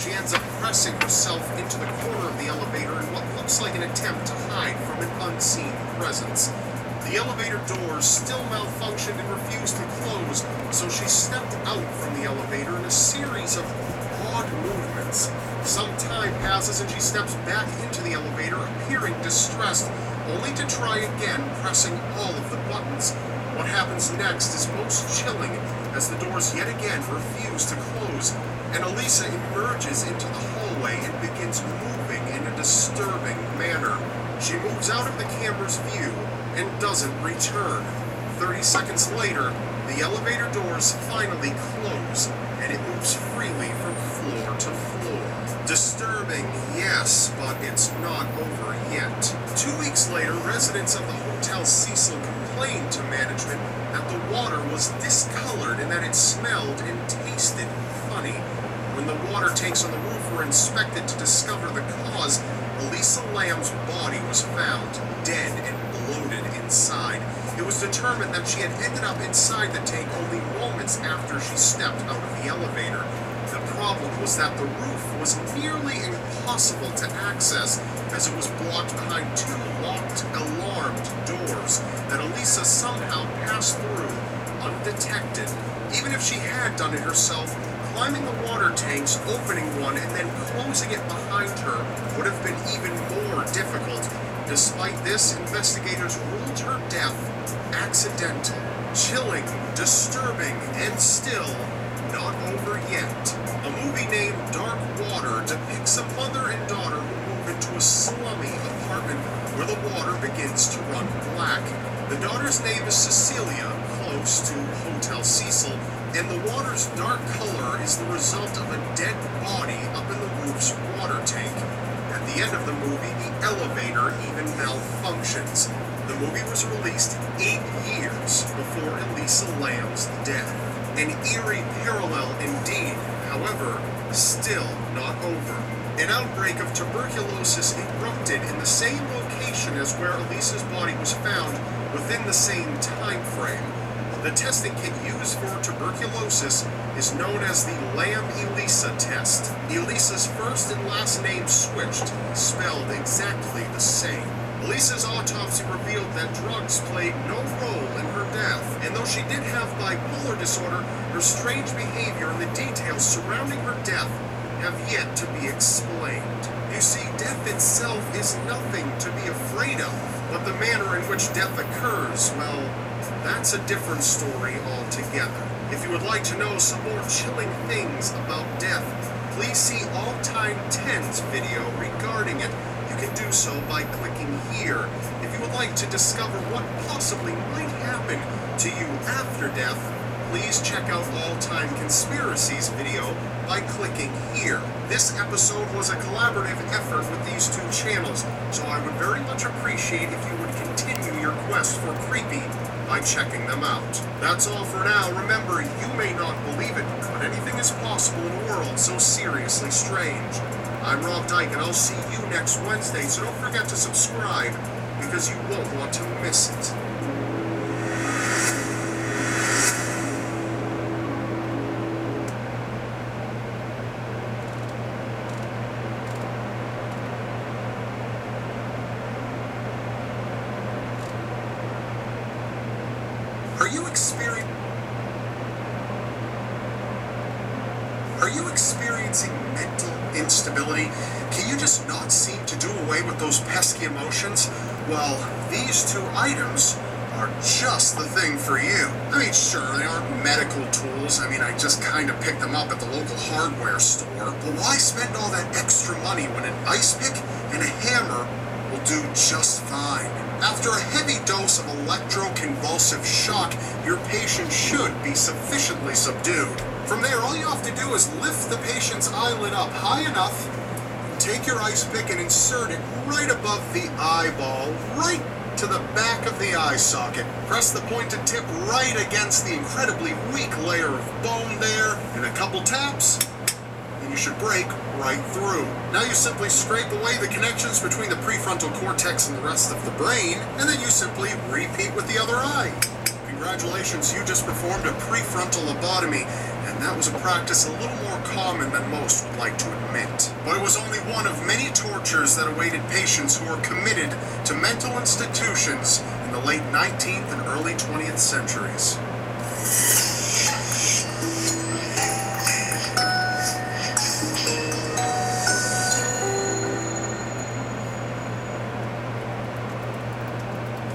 She ends up pressing herself into the corner of the elevator in what looks like an attempt to hide from an unseen presence. The elevator doors still malfunctioned and refused to close, so she stepped out from the elevator in a series of odd movements. Some time passes and she steps back into the elevator, appearing distressed, only to try again, pressing all of the buttons. What happens next is most chilling, as the doors yet again refuse to close, and Elisa emerges into the hallway and begins moving in a disturbing manner. She moves out of the camera's view and doesn't return. 30 seconds later, the elevator doors finally close, and it moves freely from floor to floor. Disturbing, yes, but it's not over yet. 2 weeks later, residents of the Hotel Cecil complained to management that the water was discolored and that it smelled and tasted funny. When the water tanks on the roof were inspected to discover the cause, Elisa Lam's body was found, dead and bloated inside. It was determined that she had ended up inside the tank only moments after she stepped out of the elevator. The problem was that the roof was nearly impossible to access, as it was blocked behind 2 locked, alarmed doors that Elisa somehow passed through undetected. Even if she had done it herself, climbing the water tanks, opening one, and then closing it behind her would have been even more difficult. Despite this, investigators ruled her death accidental. Chilling, disturbing, and still not over yet. A movie named Dark Water depicts a mother and daughter who move into a slummy apartment where the water begins to run black. The daughter's name is Cecilia, close to Hotel Cecil, and the water's dark color is the result of a dead body up in the roof's water tank. At the end of the movie, the elevator even malfunctions. The movie was released 8 years before Elisa Lam's death. An eerie parallel indeed, however, still not over. An outbreak of tuberculosis erupted in the same location as where Elisa's body was found within the same time frame. The testing kit used for tuberculosis is known as the Lam-Elisa test. Elisa's first and last name switched, spelled exactly the same. Elisa's autopsy revealed that drugs played no role in her death, and though she did have bipolar disorder, her strange behavior and the details surrounding her death have yet to be explained. You see, death itself is nothing to be afraid of, but the manner in which death occurs, well, that's a different story altogether. If you would like to know some more chilling things about death, please see All Time 10's video regarding it. You can do so by clicking here. If you would like to discover what possibly might happen to you after death, please check out All Time Conspiracies video by clicking here. This episode was a collaborative effort with these 2 channels, so I would very much appreciate if you would continue your quest for creepy by checking them out. That's all for now. Remember, you may not believe it, but anything is possible in a world so seriously strange. I'm Rob Dyke, and I'll see you next Wednesday, so don't forget to subscribe, because you won't want to miss it. Are you experiencing mental instability? Can you just not seem to do away with those pesky emotions? Well, these 2 items are just the thing for you. I mean, sure, they aren't medical tools. I mean, I just kind of picked them up at the local hardware store. But why spend all that extra money when an ice pick and a hammer will do just fine? After a heavy dose of electroconvulsive shock, your patient should be sufficiently subdued. From there, all you have to do is lift the patient's eyelid up high enough, take your ice pick and insert it right above the eyeball, right to the back of the eye socket. Press the pointed tip right against the incredibly weak layer of bone there, and a couple taps, and you should break right through. Now you simply scrape away the connections between the prefrontal cortex and the rest of the brain, and then you simply repeat with the other eye. Congratulations, you just performed a prefrontal lobotomy, and that was a practice a little more common than most would like to admit. But it was only one of many tortures that awaited patients who were committed to mental institutions in the late 19th and early 20th centuries.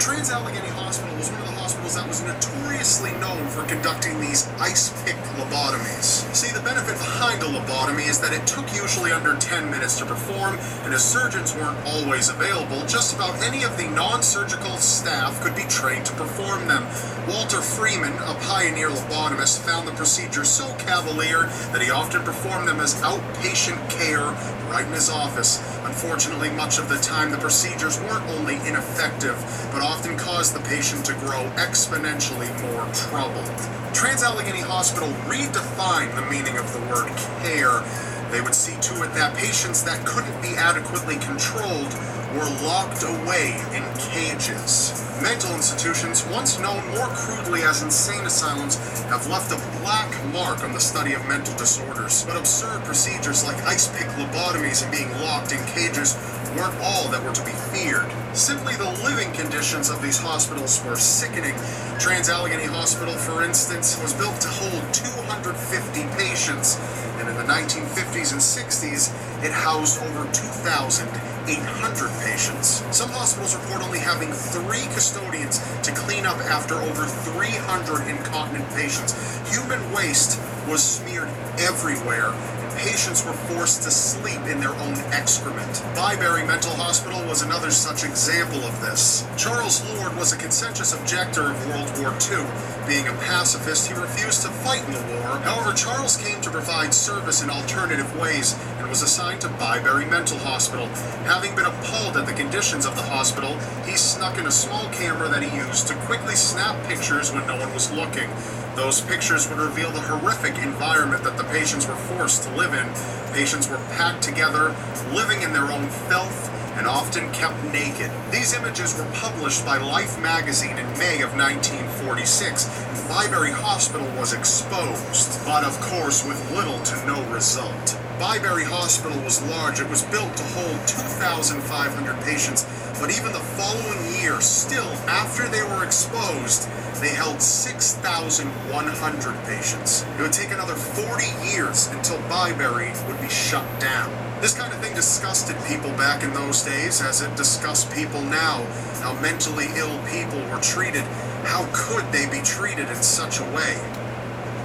Trans-Allegheny Hospital was one of the hospitals that was notoriously known for conducting these ice-pick lobotomies. See, the benefit behind a lobotomy is that it took usually under 10 minutes to perform, and as surgeons weren't always available, just about any of the non-surgical staff could be trained to perform them. Walter Freeman, a pioneer lobotomist, found the procedure so cavalier that he often performed them as outpatient care right in his office. Unfortunately, much of the time the procedures weren't only ineffective, but often caused the patient to grow exponentially more troubled. Trans-Allegheny Hospital redefined the meaning of the word care. They would see to it that patients that couldn't be adequately controlled were locked away in cages. Mental institutions, once known more crudely as insane asylums, have left a black mark on the study of mental disorders. But absurd procedures like ice-pick lobotomies and being locked in cages weren't all that were to be feared. Simply the living conditions of these hospitals were sickening. Trans-Allegheny Hospital, for instance, was built to hold 250 patients, and in the 1950s and 60s, it housed over 2,800 patients. Some hospitals report only having 3 custodians to clean up after over 300 incontinent patients. Human waste was smeared everywhere. Patients were forced to sleep in their own excrement. Byberry Mental Hospital was another such example of this. Charles Lord was a conscientious objector of World War II. Being a pacifist, he refused to fight in the war. However, Charles came to provide service in alternative ways and was assigned to Byberry Mental Hospital. Having been appalled at the conditions of the hospital, he snuck in a small camera that he used to quickly snap pictures when no one was looking. Those pictures would reveal the horrific environment that the patients were forced to live in. Patients were packed together, living in their own filth, and often kept naked. These images were published by Life magazine in May of 1946, and Byberry Hospital was exposed, but of course with little to no result. Byberry Hospital was large. It was built to hold 2,500 patients, but even the following year, still after they were exposed, they held 6,100 patients. It would take another 40 years until Byberry would be shut down. This kind of thing disgusted people back in those days, as it disgusts people now. How mentally ill people were treated. How could they be treated in such a way?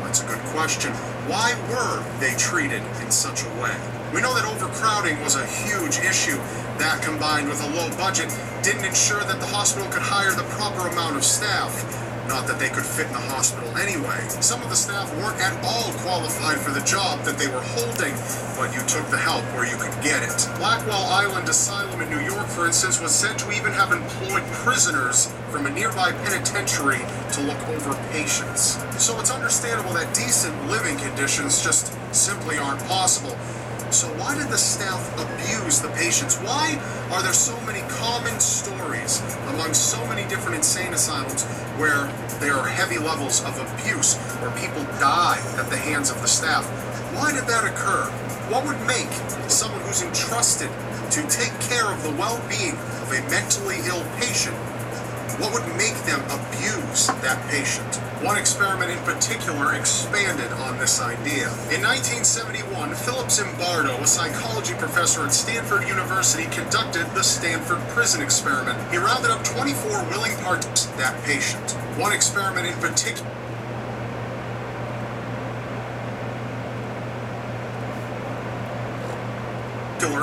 That's a good question. Why were they treated in such a way? We know that overcrowding was a huge issue. That, combined with a low budget, didn't ensure that the hospital could hire the proper amount of staff. Not that they could fit in the hospital anyway. Some of the staff weren't at all qualified for the job that they were holding, but you took the help where you could get it. Blackwell Island Asylum in New York, for instance, was said to even have employed prisoners from a nearby penitentiary to look over patients. So it's understandable that decent living conditions just simply aren't possible. So why did the staff abuse the patients? Why are there so many common stories among so many different insane asylums where there are heavy levels of abuse, where people die at the hands of the staff? Why did that occur? What would make someone who's entrusted to take care of the well-being of a mentally ill patient, what would make them abuse that patient? One experiment in particular expanded on this idea. In 1971, Philip Zimbardo, a psychology professor at Stanford University, conducted the Stanford Prison Experiment. He rounded up 24 willing participants, that patient. One experiment in particular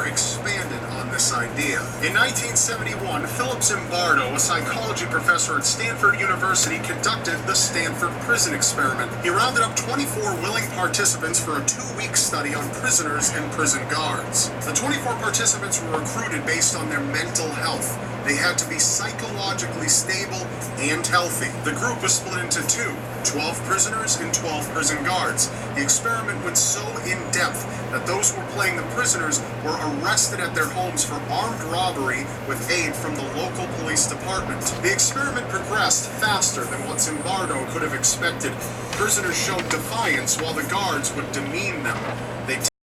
expanded on this idea. In 1971, Philip Zimbardo, a psychology professor at Stanford University, conducted the Stanford Prison Experiment. He rounded up 24 willing participants for a 2-week study on prisoners and prison guards. The 24 participants were recruited based on their mental health. They had to be psychologically stable and healthy. The group was split into 2. 12 prisoners and 12 prison guards. The experiment went so in-depth that those who were playing the prisoners were arrested at their homes for armed robbery with aid from the local police department. The experiment progressed faster than what Zimbardo could have expected. Prisoners showed defiance while the guards would demean them.